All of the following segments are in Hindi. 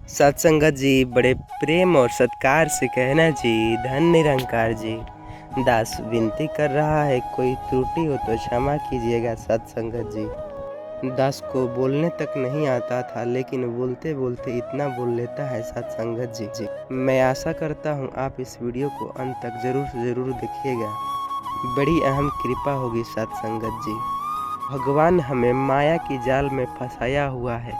सत्संगत जी बड़े प्रेम और सत्कार से कहना जी, धन निरंकार जी। दास विनती कर रहा है, कोई त्रुटि हो तो क्षमा कीजिएगा सत्संगत जी। दास को बोलने तक नहीं आता था, लेकिन बोलते बोलते इतना बोल लेता है सत्संगत जी। मैं आशा करता हूँ आप इस वीडियो को अंत तक जरूर से जरूर देखिएगा, बड़ी अहम कृपा होगी सत्संगत जी। भगवान हमें माया की जाल में फंसाया हुआ है।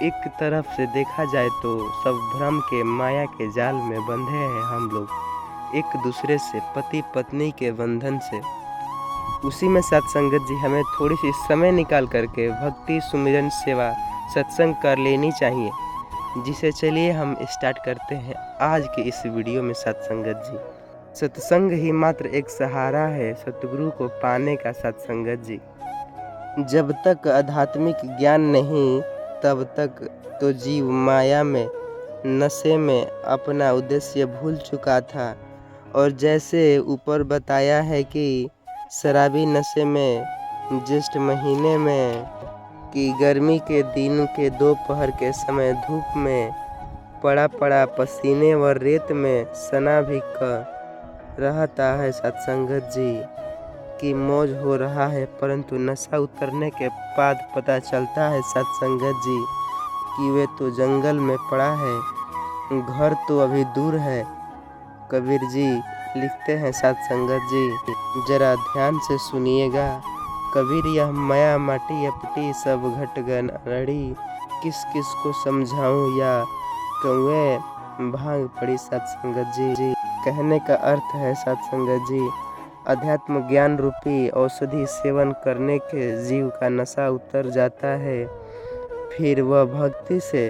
एक तरफ से देखा जाए तो सब भ्रम के माया के जाल में बंधे हैं हम लोग, एक दूसरे से पति पत्नी के बंधन से। उसी में सत्संगत जी हमें थोड़ी सी समय निकाल करके भक्ति सुमिरन सेवा सत्संग कर लेनी चाहिए, जिसे चलिए हम स्टार्ट करते हैं आज के इस वीडियो में सत्संगत जी। सत्संग ही मात्र एक सहारा है सतगुरु को पाने का सत्संगत जी। जब तक आध्यात्मिक ज्ञान नहीं तब तक तो जीव माया में नशे में अपना उद्देश्य भूल चुका था। और जैसे ऊपर बताया है कि शराबी नशे में ज्येष्ठ महीने में कि गर्मी के दिन के दोपहर के समय धूप में पड़ा पड़ा पसीने व रेत में सना भी कर रहता है सत्संगत जी की मौज हो रहा है, परंतु नशा उतरने के बाद पता चलता है सत्संगत जी कि वे तो जंगल में पड़ा है, घर तो अभी दूर है। कबीर जी लिखते हैं सत्संगत जी, जरा ध्यान से सुनिएगा। कबीर यह माया माटी अपटी सब घट गन अड़ी, किस किस को समझाऊं या कौए भांग पड़ी सत्संगत जी। कहने का अर्थ है सत्संगत जी, अध्यात्म ज्ञान रूपी औषधि सेवन करने के जीव का नशा उतर जाता है, फिर वह भक्ति से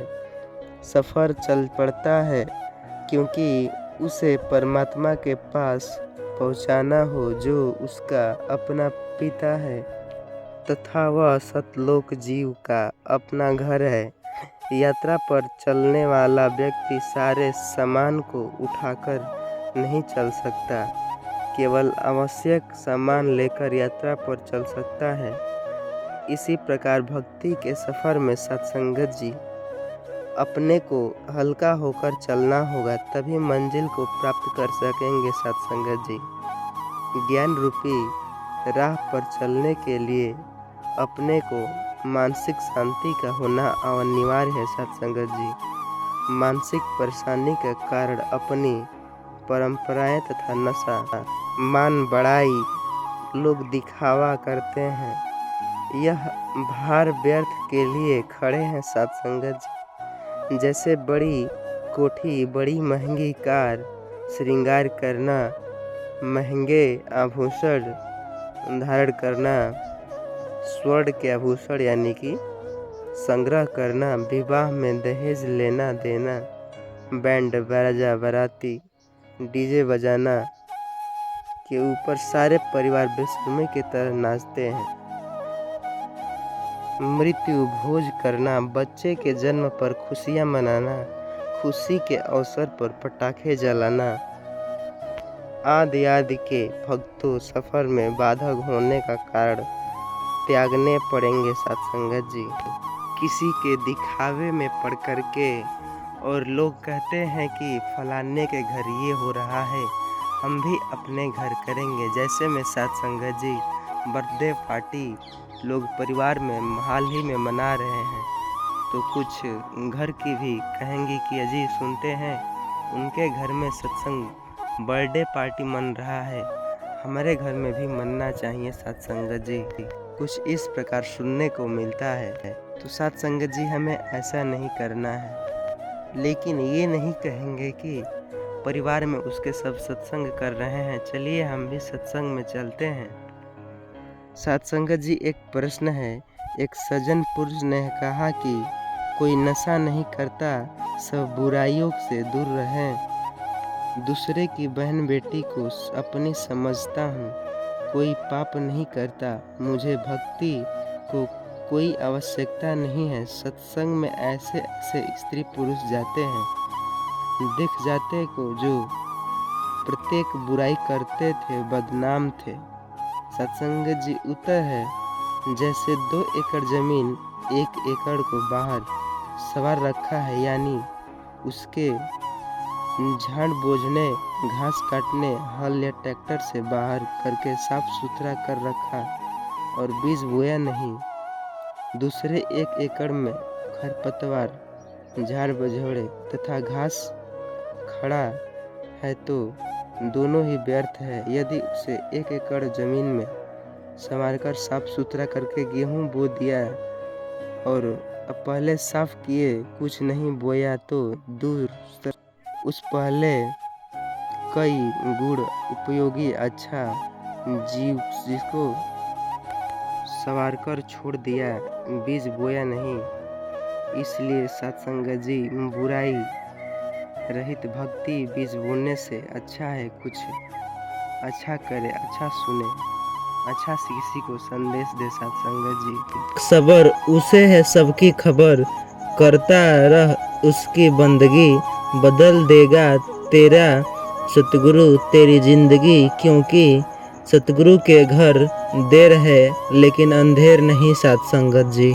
सफ़र चल पड़ता है, क्योंकि उसे परमात्मा के पास पहुंचाना हो जो उसका अपना पिता है तथा वह सतलोक जीव का अपना घर है। यात्रा पर चलने वाला व्यक्ति सारे सामान को उठाकर नहीं चल सकता, केवल आवश्यक सामान लेकर यात्रा पर चल सकता है। इसी प्रकार भक्ति के सफ़र में सत्संगत जी अपने को हल्का होकर चलना होगा, तभी मंजिल को प्राप्त कर सकेंगे सत्संगत जी। ज्ञान रूपी राह पर चलने के लिए अपने को मानसिक शांति का होना अनिवार्य है सत्संगत जी। मानसिक परेशानी के कारण अपनी परंपराएं तथा नशा मान बढ़ाई लोग दिखावा करते हैं, यह भार व्यर्थ के लिए खड़े हैं सत्संगत जी। जैसे बड़ी कोठी, बड़ी महंगी कार, श्रृंगार करना, महंगे आभूषण धारण करना, स्वर्ण के आभूषण यानी कि संग्रह करना, विवाह में दहेज लेना देना, बैंड बाजा बाराती डीजे बजाना के ऊपर सारे परिवार बेसुरे की तरह नाचते हैं। मृत्यु भोज करना, बच्चे के जन्म पर खुशियां मनाना, खुशी के अवसर पर पटाखे जलाना आदि आदि के भक्तों सफर में बाधक होने का कारण त्यागने पड़ेंगे सत्संगत जी। किसी के दिखावे में पड़ कर के और लोग कहते हैं कि फलाने के घर ये हो रहा है, हम भी अपने घर करेंगे। जैसे में सत्संगत जी बर्थडे पार्टी लोग परिवार में हाल ही में मना रहे हैं, तो कुछ घर की भी कहेंगी कि अजी सुनते हैं उनके घर में सत्संग बर्थडे पार्टी मन रहा है, हमारे घर में भी मनना चाहिए सत्संगत जी। कुछ इस प्रकार सुनने को मिलता है। तो सत्संगत जी हमें ऐसा नहीं करना है, लेकिन ये नहीं कहेंगे कि परिवार में उसके सब सत्संग कर रहे हैं, चलिए हम भी सत्संग में चलते हैं। सत्संगत जी एक प्रश्न है, एक सज्जन पुरुष ने कहा कि कोई नशा नहीं करता, सब बुराइयों से दूर रहें। दूसरे की बहन बेटी को अपनी समझता हूँ, कोई पाप नहीं करता, मुझे भक्ति को कोई आवश्यकता नहीं है। सत्संग में ऐसे ऐसे स्त्री पुरुष जाते हैं, दिख जाते को जो प्रत्येक बुराई करते थे बदनाम थे। सत्संगत जी उत्तर है, जैसे 2 एकड़ जमीन 1 एकड़ को बाहर सवार रखा है, यानी उसके झाड़ बोझने, घास काटने, हल या ट्रैक्टर से बाहर करके साफ सुथरा कर रखा और बीज बोया नहीं। दूसरे 1 एकड़ में खरपतवार, झाड़ बझोड़े तथा घास खड़ा है तो दोनों ही व्यर्थ है। यदि उसे 1 एकड़ जमीन में संवारकर साफ सुथरा करके गेहूं बो दिया और पहले साफ किए कुछ नहीं बोया तो दूर उस पहले कई गुण उपयोगी अच्छा जीव जिसको संवारकर छोड़ दिया, बीज बोया नहीं। इसलिए सत्संग जी, बुराई रहित भक्ति बीज बोने से अच्छा है। कुछ अच्छा करे, अच्छा सुने, अच्छा किसी को संदेश दे सत्संग जी। सबर उसे है सबकी खबर, करता रह उसकी बंदगी, बदल देगा तेरा सतगुरु तेरी जिंदगी। क्योंकि सतगुरु के घर देर है लेकिन अंधेर नहीं सत्संगत जी।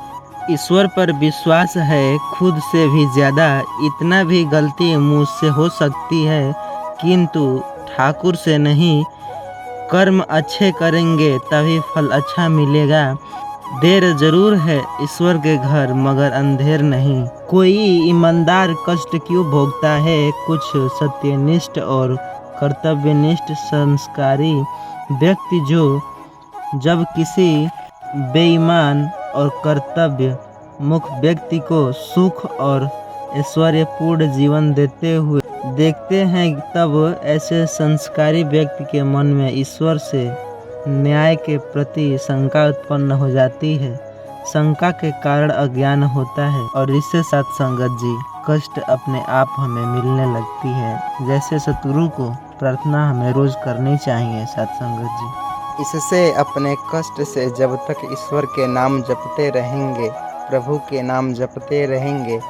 ईश्वर पर विश्वास है खुद से भी ज़्यादा, इतना भी गलती मुझसे हो सकती है किंतु ठाकुर से नहीं। कर्म अच्छे करेंगे तभी फल अच्छा मिलेगा। देर जरूर है ईश्वर के घर मगर अंधेर नहीं। कोई ईमानदार कष्ट क्यों भोगता है, कुछ सत्यनिष्ठ और कर्तव्यनिष्ठ संस्कारी व्यक्ति जो जब किसी बेईमान और कर्तव्य मुख व्यक्ति को सुख और ऐश्वर्यपूर्ण जीवन देते हुए देखते हैं तब ऐसे संस्कारी व्यक्ति के मन में ईश्वर से न्याय के प्रति शंका उत्पन्न हो जाती है। शंका के कारण अज्ञान होता है और इससे सत्संगत जी कष्ट अपने आप हमें मिलने लगती है। जैसे सतगुरु को प्रार्थना हमें रोज करनी चाहिए सत्संगत जी। इससे अपने कष्ट से जब तक ईश्वर के नाम जपते रहेंगे, प्रभु के नाम जपते रहेंगे,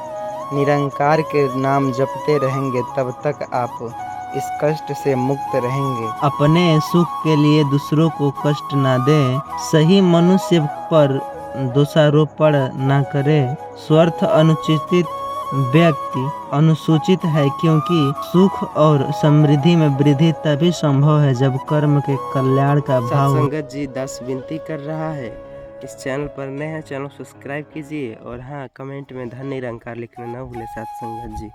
निरंकार के नाम जपते रहेंगे, तब तक आप इस कष्ट से मुक्त रहेंगे। अपने सुख के लिए दूसरों को कष्ट ना दें, सही मनुष्य पर दोषारोपण ना करें। स्वार्थ अनुचित व्यक्ति अनुसूचित है क्योंकि सुख और समृद्धि में वृद्धि तभी संभव है जब कर्म के कल्याण का भाव। सत्संगत जी दास विनती कर रहा है, इस चैनल पर नए हैं, चैनल सब्सक्राइब कीजिए और हाँ, कमेंट में धन निरंकार लिखना ना भूले सत्संगत जी।